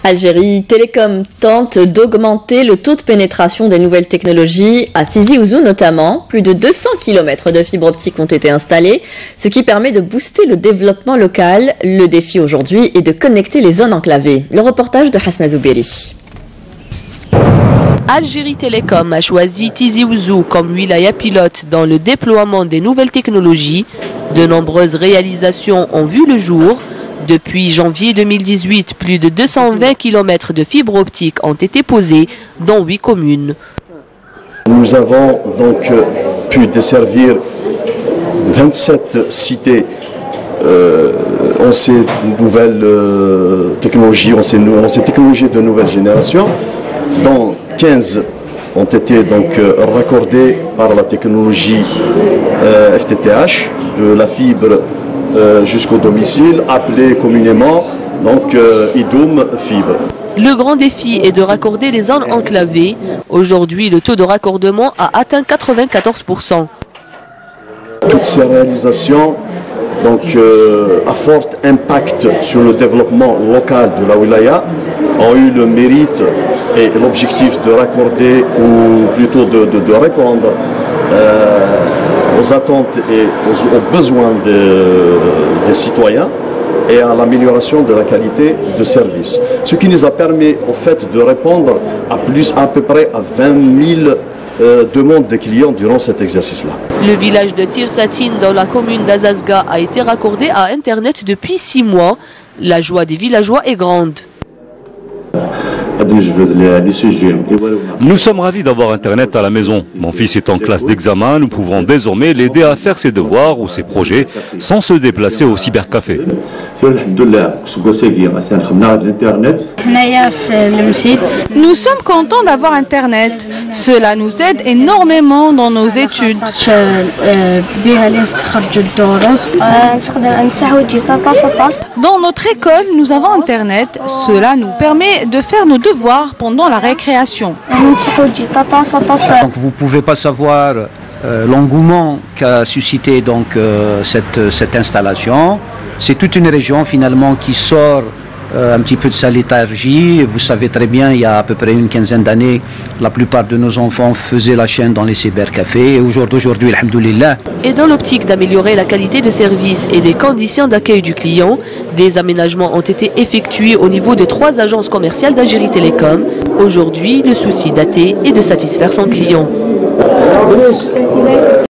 Algérie Télécom tente d'augmenter le taux de pénétration des nouvelles technologies à Tizi Ouzou notamment. Plus de 200 km de fibres optiques ont été installés, ce qui permet de booster le développement local. Le défi aujourd'hui est de connecter les zones enclavées. Le reportage de Hasna Zouberi. Algérie Télécom a choisi Tizi Ouzou comme wilaya pilote dans le déploiement des nouvelles technologies. De nombreuses réalisations ont vu le jour. Depuis janvier 2018, plus de 220 km de fibres optiques ont été posés dans 8 communes. Nous avons donc pu desservir 27 cités en ces nouvelles technologies, en ces technologies de nouvelle génération, dont 15 ont été donc raccordés par la technologie FTTH, de la fibre jusqu'au domicile, appelée communément donc IDOM fibre. Le grand défi est de raccorder les zones enclavées. Aujourd'hui, le taux de raccordement a atteint 94%. Toutes ces réalisations donc, à fort impact sur le développement local de la wilaya ont eu le mérite et l'objectif de raccorder, ou plutôt de répondre aux attentes et aux besoins des citoyens et à l'amélioration de la qualité de service. Ce qui nous a permis au fait de répondre à peu près à 20 000 demandes des clients durant cet exercice-là. Le village de Tirsatine dans la commune d'Azazga a été raccordé à Internet depuis 6 mois. La joie des villageois est grande. Nous sommes ravis d'avoir Internet à la maison. Mon fils est en classe d'examen, nous pouvons désormais l'aider à faire ses devoirs ou ses projets sans se déplacer au cybercafé. Nous sommes contents d'avoir Internet. Cela nous aide énormément dans nos études. Dans notre école, nous avons Internet. Cela nous permet de faire nos devoirs pendant la récréation. Donc vous ne pouvez pas savoir l'engouement qu'a suscité donc, cette installation. C'est toute une région finalement qui sort un petit peu de sa léthargie. Vous savez très bien, il y a à peu près une quinzaine d'années, la plupart de nos enfants faisaient la chaîne dans les cybercafés. Et aujourd'hui, alhamdoulilah. Et dans l'optique d'améliorer la qualité de service et des conditions d'accueil du client, des aménagements ont été effectués au niveau des 3 agences commerciales d'Algérie Télécom. Aujourd'hui, le souci daté est de satisfaire son client.